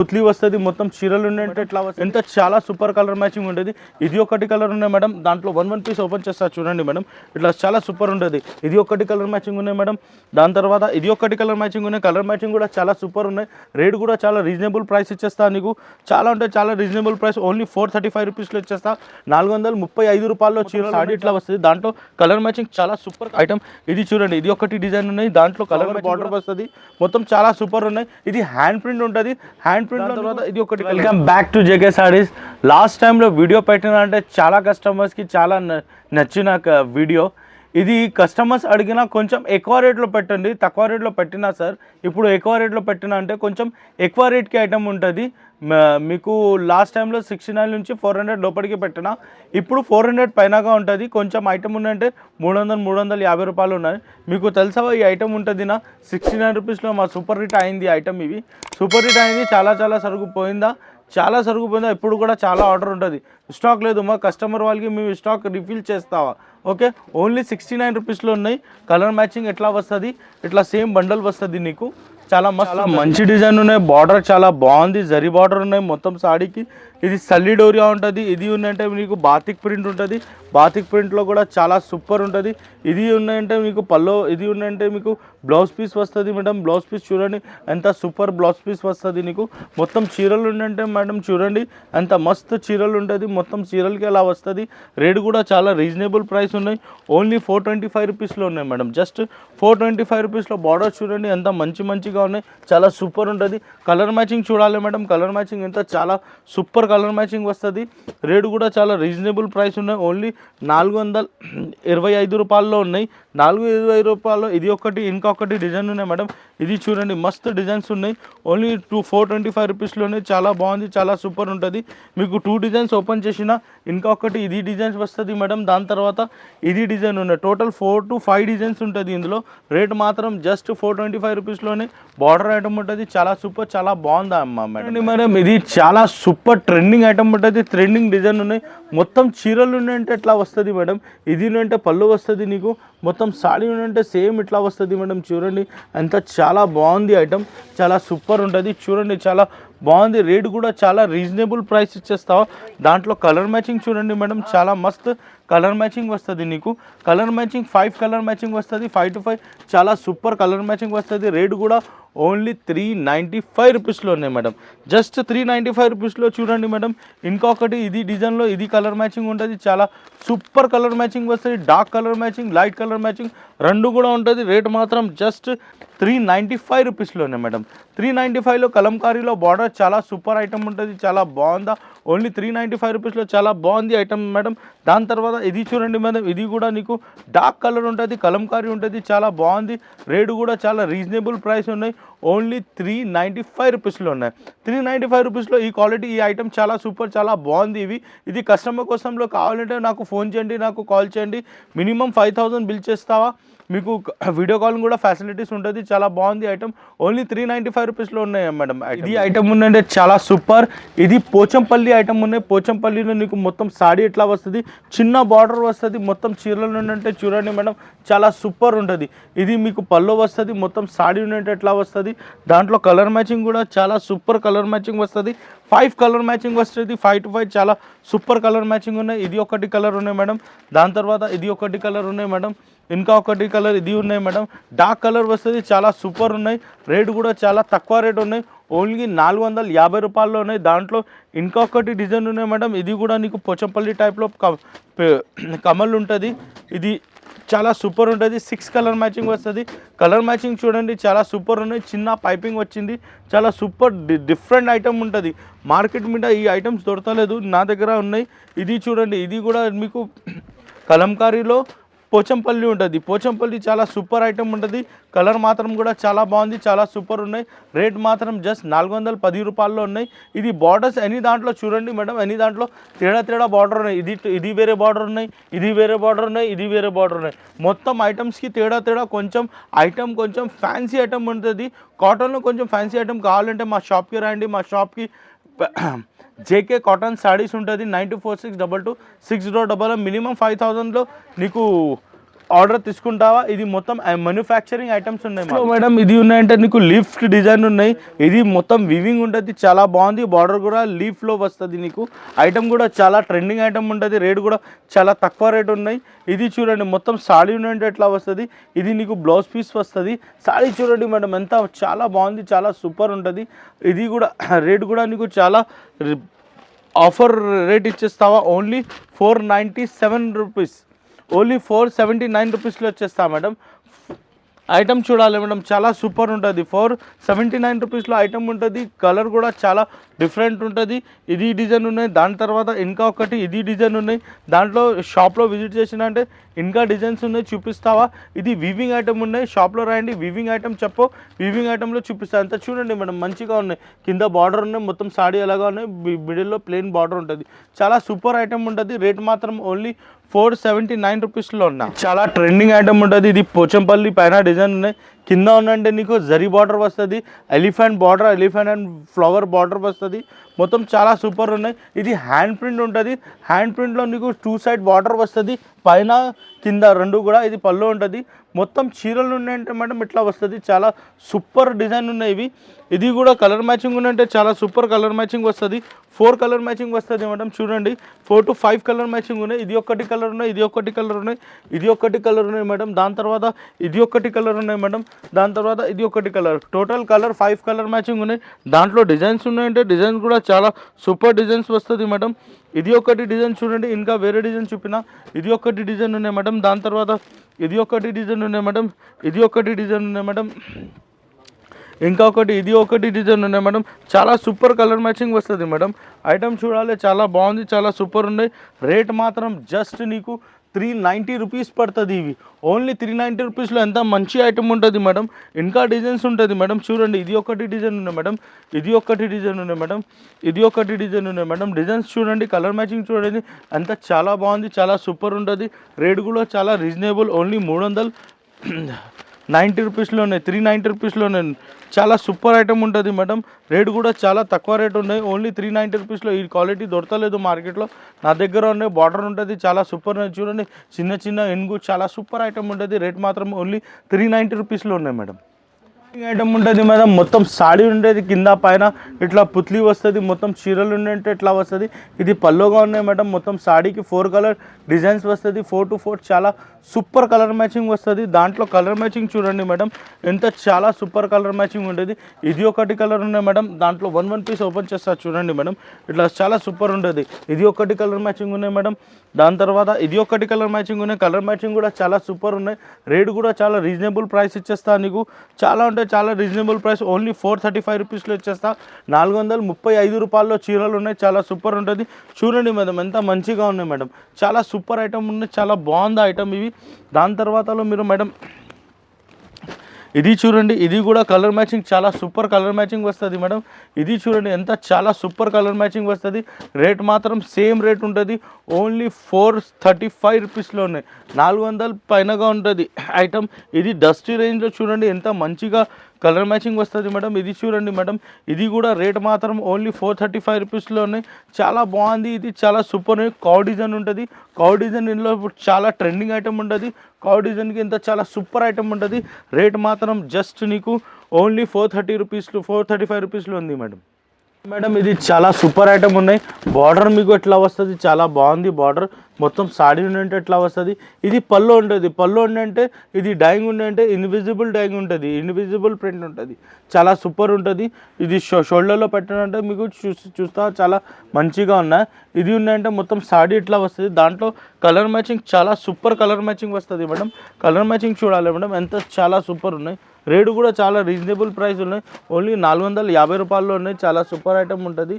పుత్లీ వస్తుంది మొత్తం చీరలు ఉండే ఇట్లా ఎంత చాలా సూపర్ కలర్ మ్యాచింగ్ ఉంటుంది. ఇది ఒకటి కలర్ ఉన్నాయి మేడం, దాంట్లో వన్ పీస్ ఓపెన్ చేస్తా చూడండి మేడం, ఇట్లా చాలా సూపర్ ఉంటుంది. ఇది ఒకటి కలర్ మ్యాచింగ్ ఉన్నాయి మేడం. దాని తర్వాత ఇది ఒకటి కలర్ మ్యాచింగ్ ఉన్నాయి. కలర్ మ్యాచింగ్ కూడా చాలా సూపర్ ఉన్నాయి. రేట్ కూడా చాలా రీజనబుల్ ప్రైస్ ఇచ్చేస్తా నీకు, చాలా అంటే చాలా రీజనబుల్ ప్రైస్. ఓన్లీ 435 రూపీస్లో ఇచ్చేస్తా. 435 రూపాయల్లో చీర సాడీ ఇట్లా వస్తుంది. దాంట్లో కలర్ మ్యాచింగ్ చాలా సూపర్ ఐటమ్. ఇది చూడండి, ఇది ఒకటి డిజైన్ ఉన్నాయి, దాంట్లో కలర్ బార్డర్ వస్తుంది, మొత్తం చాలా సూపర్ ఉన్నాయి. ఇది హ్యాండ్ ప్రింట్ ఉంటుంది. హ్యాండ్ ప్రింట్ తర్వాత ఇది ఒకటి. Welcome back to JK saris. Last టైంలో వీడియో పెట్టిన అంటే చాలా కస్టమర్స్కి చాలా నచ్చిన వీడియో ఇది. కస్టమర్స్ అడిగినా కొంచెం ఎక్కువ రేట్లో పెట్టండి, తక్కువ రేట్లో పెట్టినా సార్, ఇప్పుడు ఎక్కువ రేట్లో పెట్టినా అంటే కొంచెం ఎక్కువ రేట్కి ఐటమ్ ఉంటుంది మీకు. లాస్ట్ టైంలో 69 నుంచి 400 లోపలికి పెట్టినా, ఇప్పుడు 400 పైనగా ఉంటుంది. కొంచెం ఐటమ్ ఉందంటే 350 రూపాయలు ఉన్నాయి. మీకు తెలుసా ఈ ఐటమ్ ఉంటుంది నా 69 రూపీస్లో మా సూపర్ హిట్ అయింది ఐటమ్. ఇవి సూపర్ హిట్ అయింది, చాలా సరుకు పోయిందా, చాలా సరుకు పోయిందా. ఇప్పుడు కూడా చాలా ఆర్డర్ ఉంటుంది, స్టాక్ లేదు మా కస్టమర్ వాళ్ళకి మేము స్టాక్ రిఫిల్ చేస్తావా. ఓకే, ఓన్లీ 69 రూపీస్లో ఉన్నాయి. కలర్ మ్యాచింగ్ ఎట్లా వస్తుంది, ఇట్లా సేమ్ బండల్ వస్తుంది నీకు. చాలా మస్తు మంచి డిజైన్ ఉన్నాయి. బార్డర్ చాలా బాగుంది, జరీ బార్డర్ ఉన్నాయి మొత్తం సాడీకి. ఇది సల్లీ డోరియా ఉంటుంది. ఇది ఉందంటే మీకు బాతిక్ ప్రింట్ ఉంటుంది. బాతిక్ ప్రింట్లో కూడా చాలా సూపర్ ఉంటుంది. ఇది ఉన్నాయంటే మీకు పల్లో, ఇది ఉందంటే మీకు బ్లౌజ్ పీస్ వస్తుంది మేడం. బ్లౌజ్ పీస్ చూడండి ఎంత సూపర్ బ్లౌజ్ పీస్ వస్తుంది నీకు. మొత్తం చీరలు ఉందంటే మేడం చూడండి ఎంత మస్తు చీరలు ఉంటుంది, మొత్తం చీరలకి అలా వస్తుంది. రేట్ కూడా చాలా రీజనబుల్ ప్రైస్ ఉన్నాయి. ఓన్లీ 425 రూపీస్లో ఉన్నాయి మేడం, జస్ట్ 425 రూపీస్లో. బార్డర్ చూడండి ఎంత మంచిగా ఉన్నాయి, చాలా సూపర్ ఉంటుంది. కలర్ మ్యాచింగ్ చూడాలి మేడం, కలర్ మ్యాచింగ్ ఎంత చాలా సూపర్ కలర్ మ్యాచింగ్ వస్తుంది. రేటు కూడా చాలా రీజనబుల్ ప్రైస్ ఉన్నాయి. ఓన్లీ 425 రూపాయల్లో ఉన్నాయి. 425 రూపాయల్లో ఇది ఒకటి, ఇంకొకటి డిజైన్ ఉన్నాయి మేడం. ఇది చూడండి మస్తు డిజైన్స్ ఉన్నాయి. ఓన్లీ 425 రూపీస్లోనే చాలా బాగుంది, చాలా సూపర్ ఉంటుంది. మీకు 2 డిజైన్స్ ఓపెన్ చేసిన ఇంకొకటి ఇది డిజైన్స్ వస్తుంది మేడం. దాని తర్వాత ఇది డిజైన్ ఉన్నాయి. టోటల్ 4 to 5 డిజైన్స్ ఉంటుంది ఇందులో. రేట్ మాత్రం జస్ట్ 425 రూపీస్లోనే బార్డర్ ఐటమ్ ఉంటుంది. చాలా సూపర్, చాలా బాగుందా అమ్మా మేడం. ఇది చాలా సూపర్ ట్రెండింగ్ ఐటమ్ ఉంటుంది. ట్రెండింగ్ డిజైన్ ఉన్నాయి, మొత్తం చీరలు ఉన్నాయంటే ఎట్లా వస్తుంది మేడం. ఇది అంటే పళ్ళు వస్తుంది నీకు, మొత్తం సాడీ ఉంటే సేమ్ ఇట్లా వస్తుంది మేడం. చూడండి అంత చాలా బాగుంది ఐటమ్, చాలా సూపర్ ఉంటుంది. చూడండి చాలా బాగుంది. రేట్ కూడా చాలా రీజనబుల్ ప్రైస్ ఇచ్చేస్తావా. దాంట్లో కలర్ మ్యాచింగ్ చూడండి మేడం, చాలా మస్తు కలర్ మ్యాచింగ్ వస్తుంది నీకు. కలర్ మ్యాచింగ్ 5 కలర్ మ్యాచింగ్ వస్తుంది, 5 to 5 చాలా సూపర్ కలర్ మ్యాచింగ్ వస్తుంది. రేట్ కూడా ఓన్లీ 395 రూపీస్లో ఉన్నాయి మేడం, జస్ట్ 395 రూపీస్లో. చూడండి మేడం ఇంకొకటి ఇది డిజైన్లో ఇది కలర్ మ్యాచింగ్ ఉంటుంది, చాలా సూపర్ కలర్ మ్యాచింగ్ వస్తుంది. Dark colour matching, light colour matching రెండు కూడా ఉంటుంది. రేట్ మాత్రం జస్ట్ 395 రూపీస్లోనే మేడం. 395లో కలంకారీలో బార్డర్ చాలా సూపర్ ఐటమ్ ఉంటుంది, చాలా బాగుందా. ఓన్లీ 395 రూపీస్లో చాలా బాగుంది ఐటమ్ మేడం. దాని తర్వాత ఇది చూడండి మేడం, ఇది కూడా నీకు డార్క్ కలర్ ఉంటుంది, కలంకారీ ఉంటుంది, చాలా బాగుంది. రేటు కూడా చాలా రీజనబుల్ ప్రైస్ ఉన్నాయి. ఓన్లీ 395 రూపీస్లో ఉన్నాయి. 395 రూపీస్లో ఈ క్వాలిటీ, ఈ ఐటమ్ చాలా సూపర్, చాలా బాగుంది. ఇది కస్టమర్ కోసంలో కావాలంటే నాకు ఫోన్ చేయండి, నాకు కాల్ చేయండి. మినిమం 5000 బిల్ చేస్తావా, మీకు వీడియో కాల్ కూడా ఫెసిలిటీస్ ఉంటుంది. చాలా బాగుంది ఐటమ్. ఓన్లీ 395 రూపీస్లో ఉన్నాయి మేడం. ఇది ఐటమ్ ఉందంటే చాలా సూపర్. ఇది పోచంపల్లి ఐటమ్ ఉన్నాయి. పోచంపల్లిలో నీకు మొత్తం సాడీ ఎట్లా వస్తుంది, చిన్న బార్డర్ వస్తుంది, మొత్తం చీరలు ఉందంటే చూడండి మేడం చాలా సూపర్ ఉంటుంది. ఇది మీకు పల్లో వస్తుంది, మొత్తం సాడీ ఉందంటే ఎట్లా వస్తుంది. దాంట్లో కలర్ మ్యాచింగ్ కూడా చాలా సూపర్ కలర్ మ్యాచింగ్ వస్తుంది. 5 కలర్ మ్యాచింగ్ వస్తుంది, 5 to 5 చాలా సూపర్ కలర్ మ్యాచింగ్ ఉన్నాయి. ఇది ఒకటి కలర్ ఉన్నాయి మేడం. దాని తర్వాత ఇది ఒకటి కలర్ ఉన్నాయి మేడం. ఇంకా ఒకటి కలర్ ఇది ఉన్నాయి మేడం, డార్క్ కలర్ వస్తుంది, చాలా సూపర్ ఉన్నాయి. రేటు కూడా చాలా తక్కువ రేట్ ఉన్నాయి. ఓన్లీ 450 రూపాయల్లో ఉన్నాయి. దాంట్లో ఇంకొకటి డిజైన్ ఉన్నాయి మేడం. ఇది కూడా నీకు పోచంపల్లి టైప్లో కమల్ ఉంటుంది. ఇది చాలా సూపర్ ఉంటుంది. 6 కలర్ మ్యాచింగ్ వస్తుంది. కలర్ మ్యాచింగ్ చూడండి చాలా సూపర్ ఉన్నాయి. చిన్న పైపింగ్ వచ్చింది, చాలా సూపర్ డిఫరెంట్ ఐటమ్ ఉంటుంది. మార్కెట్ మీద ఈ ఐటమ్స్ దొరకలేదు, నా దగ్గర ఉన్నాయి. ఇది చూడండి, ఇది కూడా మీకు కలంకారీలో పోచంపల్లి ఉంటుంది. పోచంపల్లి చాలా సూపర్ ఐటమ్ ఉంటుంది. కలర్ మాత్రం కూడా చాలా బాగుంది, చాలా సూపర్ ఉన్నాయి. రేట్ మాత్రం జస్ట్ 410 రూపాయల్లో ఉన్నాయి. ఇది బార్డర్స్ ఎనీ దాంట్లో చూడండి మేడం, ఎనీ దాంట్లో తేడా బార్డర్ ఉన్నాయి. ఇది వేరే బార్డర్ ఉన్నాయి, ఇది వేరే బార్డర్ ఉన్నాయి, ఇది వేరే బార్డర్ ఉన్నాయి. మొత్తం ఐటమ్స్కి తేడా కొంచెం ఐటమ్ కొంచెం ఫ్యాన్సీ ఐటమ్ ఉంటుంది. కాటన్లో కొంచెం ఫ్యాన్సీ ఐటమ్ కావాలంటే మా షాప్కి రండి. మా షాప్కి జేకే కాటన్ సారీస్ ఉంటుంది. 9246226000. మినిమం 5000లో నీకు ఆర్డర్ తీసుకుంటావా? ఇది మొత్తం మ్యానుఫ్యాక్చరింగ్ ఐటమ్స్ ఉన్నాయి మేడం. ఇది ఉన్నాయంటే నీకు లీఫ్ డిజైన్ ఉన్నాయి. ఇది మొత్తం వివింగ్ ఉంటుంది, చాలా బాగుంది. బార్డర్ కూడా లీఫ్లో వస్తుంది నీకు. ఐటమ్ కూడా చాలా ట్రెండింగ్ ఐటమ్ ఉంటుంది. రేట్ కూడా చాలా తక్కువ రేట్ ఉన్నాయి. ఇది చూడండి మొత్తం సాడీ ఉంటే ఎట్లా వస్తుంది. ఇది నీకు బ్లౌజ్ పీస్ వస్తుంది. సాడీ చూడండి మేడం ఎంత చాలా బాగుంది, చాలా సూపర్ ఉంటుంది. ఇది కూడా రేట్ కూడా నీకు చాలా ఆఫర్ రేట్ ఇచ్చేస్తావా? ఓన్లీ 497 రూపీస్, ఓన్లీ 479 రూపీస్లో వచ్చేస్తా మేడం. ఐటమ్ చూడాలి మేడం, చాలా సూపర్ ఉంటుంది. 479 రూపీస్లో ఐటమ్ ఉంటుంది. కలర్ కూడా చాలా డిఫరెంట్ ఉంటుంది. ఇది డిజైన్ ఉన్నాయి. దాని తర్వాత ఇంకా ఒకటి ఇది డిజైన్ ఉన్నాయి. దాంట్లో షాప్లో విజిట్ చేసిన అంటే ఇంకా డిజైన్స్ ఉన్నాయి, చూపిస్తావా? ఇది వీవింగ్ ఐటమ్ ఉన్నాయి. షాప్లో రాయండి వీవింగ్ ఐటమ్ చెప్పు, వీవింగ్ ఐటమ్లో చూపిస్తా. అంతా చూడండి మేడం మంచిగా ఉన్నాయి. కింద బార్డర్ ఉన్నాయి, మొత్తం సాడీ అలాగా ఉన్నాయి. మిడిల్లో ప్లెయిన్ బార్డర్ ఉంటుంది. చాలా సూపర్ ఐటమ్ ఉంటుంది. రేట్ మాత్రం ఓన్లీ 479 రూపీస్లో ఉన్నా. చాలా ట్రెండింగ్ ఐటమ్ ఉంటుంది. ఇది పోచంపల్లి పైన డిజైన్ ఉన్నాయి. కింద ఉన్నంటే నీకు జరీ బార్డర్ వస్తుంది, elephant border, elephant and flower border వస్తుంది. మొత్తం చాలా సూపర్ ఉన్నాయి. ఇది హ్యాండ్ ప్రింట్ ఉంటుంది. హ్యాండ్ ప్రింట్లో నీకు 2 సైడ్ బార్డర్ వస్తుంది, పైన కింద రెండు కూడా. ఇది పళ్ళు ఉంటుంది. మొత్తం చీరలు ఉన్నాయంటే మేడం ఇట్లా వస్తుంది. చాలా సూపర్ డిజైన్ ఉన్నాయి ఇవి. ఇది కూడా కలర్ మ్యాచింగ్ ఉన్నాయంటే చాలా సూపర్ కలర్ మ్యాచింగ్ వస్తుంది. 4 కలర్ మ్యాచింగ్ వస్తుంది మేడం. చూడండి 4 to 5 కలర్ మ్యాచింగ్ ఉన్నాయి. ఇది ఒకటి కలర్ ఉన్నాయి, ఇది ఒకటి కలర్ ఉన్నాయి, ఇది ఒకటి కలర్ ఉన్నాయి మేడం. దాని తర్వాత ఇది ఒకటి కలర్ ఉన్నాయి మేడం. దాని తర్వాత ఇది ఒకటి colour. Total colour 5 colour matching ఉన్నాయి. దాంట్లో డిజైన్స్ ఉన్నాయంటే డిజైన్స్ కూడా చాలా సూపర్ డిజైన్స్ వస్తుంది మేడం. ఇది ఒకటి డిజైన్ చూడండి, ఇంకా వేరే డిజైన్ చూపిన. ఇది ఒకటి డిజైన్ ఉన్నాయి మేడం. దాని తర్వాత ఇది ఒకటి డిజైన్ ఉన్నాయి మేడం. ఇది ఒకటి డిజైన్ ఉన్నాయి మేడం. ఇంకా ఒకటి ఇది ఒకటి డిజైన్ ఉన్నాయి మేడం. చాలా సూపర్ కలర్ మ్యాచింగ్ వస్తుంది మేడం. ఐటమ్ చూడాలి, చాలా బాగుంది, చాలా సూపర్ ఉన్నాయి. రేట్ మాత్రం జస్ట్ నీకు 390 రూపీస్ పడుతుంది. ఇవి ఓన్లీ 390 రూపీస్లో ఎంత మంచి ఐటమ్ ఉంటుంది మేడం. ఇంకా డిజైన్స్ ఉంటుంది మేడం. చూడండి ఇది ఒకటి డిజైన్ ఉన్నాయి మేడం. ఇది ఒకటి డిజైన్ ఉన్నాయి మేడం. ఇది ఒకటి డిజైన్ ఉన్నాయి మేడం. డిజైన్స్ చూడండి, కలర్ మ్యాచింగ్ చూడండి, అంతా చాలా బాగుంది, చాలా సూపర్ ఉంటుంది. రేట్ కూడా చాలా రీజనబుల్, ఓన్లీ 390 రూపీస్లో ఉన్నాయి. 390 రూపీస్లో ఉన్నాయి. చాలా సూపర్ ఐటమ్ ఉంటుంది మేడం. రేట్ కూడా చాలా తక్కువ రేట్ ఉన్నాయి. ఓన్లీ 390 రూపీస్లో. ఈ క్వాలిటీ దొరకలేదు మార్కెట్లో. నా దగ్గర ఉన్నాయి. బార్డర్ ఉంటుంది, చాలా సూపర్. చూడండి చిన్న చిన్న ఎనుగు, చాలా సూపర్ ఐటమ్ ఉంటుంది. రేట్ మాత్రం ఓన్లీ 390 రూపీస్లో ఉన్నాయి మేడం. ఐటమ్ ఉంటుంది మేడం. మొత్తం సాడీ ఉండేది, కింద పైన ఇట్లా పుత్లీ వస్తుంది. మొత్తం చీరలు ఉండే ఇట్లా వస్తుంది. ఇది పల్లోగా ఉన్నాయి మేడం. మొత్తం సాడీకి 4 కలర్ డిజైన్స్ వస్తుంది. 4 to 4 చాలా సూపర్ కలర్ మ్యాచింగ్ వస్తుంది. దాంట్లో కలర్ మ్యాచింగ్ చూడండి మేడం, ఎంత చాలా సూపర్ కలర్ మ్యాచింగ్ ఉంటుంది. ఇది ఒకటి కలర్ ఉన్నాయి మేడం. దాంట్లో వన్ పీస్ ఓపెన్ చేస్తారు చూడండి మేడం, ఇట్లా చాలా సూపర్ ఉంటుంది. ఇది ఒకటి కలర్ మ్యాచింగ్ ఉన్నాయి మేడం. దాని తర్వాత ఇది ఒకటి కలర్ మ్యాచింగ్ ఉన్నాయి. కలర్ మ్యాచింగ్ కూడా చాలా సూపర్ ఉన్నాయి. రేట్ కూడా చాలా రీజనబుల్ ప్రైస్ ఇచ్చేస్తా నీకు. చాలా అంటే చాలా రీజనబుల్ ప్రైస్, ఓన్లీ 435 రూపీస్లో ఇచ్చేస్తా. 435 రూపాయల్లో చీరలు ఉన్నాయి. చాలా సూపర్ ఉంటుంది. చూడండి మేడం ఎంత మంచిగా ఉన్నాయి మేడం. చాలా సూపర్ ఐటమ్ ఉన్నాయి, చాలా బాగుంది ఐటమ్ ఇవి. దాని తర్వాతలో మీరు మేడం ఇది చూడండి, ఇది కూడా కలర్ మ్యాచింగ్ చాలా సూపర్ కలర్ మ్యాచింగ్ వస్తుంది మేడం. ఇది చూడండి ఎంత చాలా సూపర్ కలర్ మ్యాచింగ్ వస్తుంది. రేట్ మాత్రం సేమ్ రేట్ ఉంటుంది, ఓన్లీ 435 రూపీస్లో ఉన్నాయి. 400 పైనగా ఉంటుంది ఐటమ్. ఇది డస్టీ రేంజ్లో చూడండి ఎంత మంచిగా కలర్ మ్యాచింగ్ వస్తుంది మేడం. ఇది చూడండి మేడం, ఇది కూడా రేట్ మాత్రం ఓన్లీ 435 రూపీస్లో ఉన్నాయి. చాలా బాగుంది. ఇది చాలా సూపర్. కౌ డిజైన్ ఉంటుంది. కౌ డిజైన్ ఇందులో చాలా ట్రెండింగ్ ఐటమ్ ఉంటుంది. కౌ డిజైన్కి ఎంత చాలా సూపర్ ఐటమ్ ఉంటుంది. రేట్ మాత్రం జస్ట్ నీకు ఓన్లీ 435 రూపీస్లో ఉంది మేడం. ఇది చాలా సూపర్ ఐటమ్ ఉన్నాయి. బార్డర్ మీకు ఎట్లా వస్తుంది, చాలా బాగుంది. బార్డర్ మొత్తం సాడీ ఉండే ఎట్లా వస్తుంది. ఇది పళ్ళు ఉంటుంది. పళ్ళు ఉండే ఇది డైయింగ్ ఉండే ఇన్విజిబుల్ డైయింగ్ ఉంటుంది, ఇన్విజిబుల్ ప్రింట్ ఉంటుంది. చాలా సూపర్ ఉంటుంది. ఇది షోల్డర్లో పెట్టాలంటే మీకు చూస్తా చాలా మంచిగా ఉన్నాయి. ఇది ఉన్నాయంటే మొత్తం సాడీ ఇట్లా వస్తుంది. దాంట్లో కలర్ మ్యాచింగ్ చాలా సూపర్ కలర్ మ్యాచింగ్ వస్తుంది మేడం. కలర్ మ్యాచింగ్ చూడాలి మేడం, ఎంత చాలా సూపర్ ఉన్నాయి. రేటు కూడా చాలా రీజనబుల్ ప్రైస్ ఉన్నాయి, ఓన్లీ 450 రూపాయల్లో ఉన్నాయి. చాలా సూపర్ ఐటమ్ ఉంటుంది.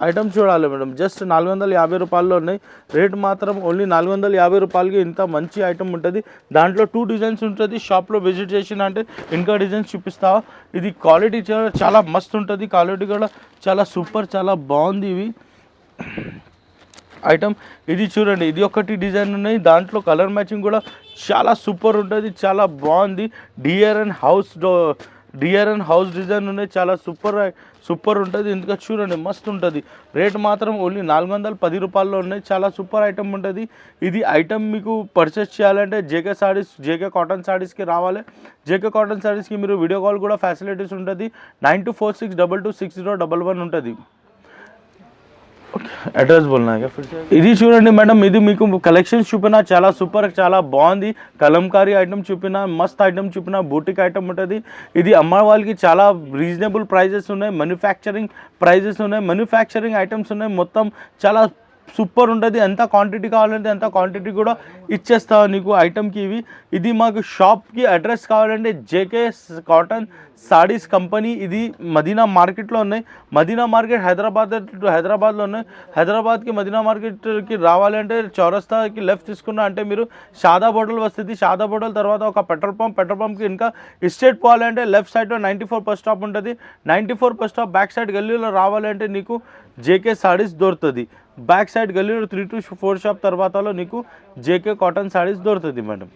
ఐటమ్ చూడాలి మేడం, జస్ట్ 450 రూపాయల్లో ఉన్నాయి. రేట్ మాత్రం ఓన్లీ 450 రూపాయలకి ఇంత మంచి ఐటమ్ ఉంటుంది. దాంట్లో 2 డిజైన్స్ ఉంటుంది. షాప్లో విజిట్ చేసిన అంటే ఇంకా డిజైన్స్ చూపిస్తావా. ఇది క్వాలిటీ చాలా మస్తు ఉంటుంది. క్వాలిటీ కూడా చాలా సూపర్, చాలా బాగుంది ఇవి ఐటమ్. ఇది చూడండి, ఇది ఒకటి డిజైన్ ఉన్నాయి. దాంట్లో కలర్ మ్యాచింగ్ కూడా చాలా సూపర్ ఉంటుంది, చాలా బాగుంది. Dear and house dear and house design ఉన్నాయి, చాలా సూపర్ ఉంటుంది. ఇంకా చూడండి మస్తు ఉంటుంది. రేట్ మాత్రం ఓన్లీ 410 రూపాయల్లో ఉన్నాయి. చాలా సూపర్ ఐటమ్ ఉంటుంది. ఇది ఐటమ్ మీకు పర్చేస్ చేయాలంటే జేకే సారీస్, జేకే కాటన్ సారీస్కి రావాలి. జేకే కాటన్ సారీస్కి మీరు వీడియో కాల్ కూడా ఫెసిలిటీస్ ఉంటుంది. 9246226011 ఉంటుంది. అడ్రస్ బోల్నా ఇది చూడండి మేడం, ఇది మీకు కలెక్షన్స్ చూపిన చాలా సూపర్, చాలా బాగుంది. కలంకారీ ఐటమ్ చూపిన, మస్త్ ఐటమ్ చూపిన, బూటిక్ ఐటమ్ ఉంటుంది. ఇది అమ్మ వాళ్ళకి చాలా రీజనబుల్ ప్రైజెస్ ఉన్నాయి, మ్యానుఫ్యాక్చరింగ్ ప్రైజెస్ ఉన్నాయి, మ్యానుఫ్యాక్చరింగ్ ఐటమ్స్ ఉన్నాయి. మొత్తం చాలా సూపర్ ఉంటుంది. ఎంత క్వాంటిటీ కావాలంటే అంత క్వాంటిటీ కూడా ఇచ్చేస్తావు నీకు ఐటమ్కి. ఇది మాకు షాప్కి అడ్రస్ కావాలంటే జేకే కాటన్ సారీస్ కంపెనీ, ఇది మదీనా మార్కెట్లో ఉన్నాయి. మదీనా మార్కెట్ హైదరాబాద్లో ఉన్నాయి. హైదరాబాద్కి మదీనా మార్కెట్కి రావాలంటే చౌరస్తాకి లెఫ్ట్ తీసుకున్నా అంటే మీరు షాదాబ్ హోటల్ వస్తుంది. షాదాబ్ హోటల్ తర్వాత ఒక పెట్రోల్ పంప్కి ఇంకా ఎస్టేట్ పోవాలంటే లెఫ్ట్ సైడ్లో 94 బస్ స్టాప్ ఉంటుంది. 94 బస్ స్టాప్ బ్యాక్ సైడ్ గల్లీలో రావాలంటే నీకు జేకే సారీస్ దొరుకుతుంది. బ్యాక్ సైడ్ గల్లీలో 3 to 4 షాప్ తర్వాతలో నీకు జేకే కాటన్ సారీస్ దొరుకుతుంది మేడం.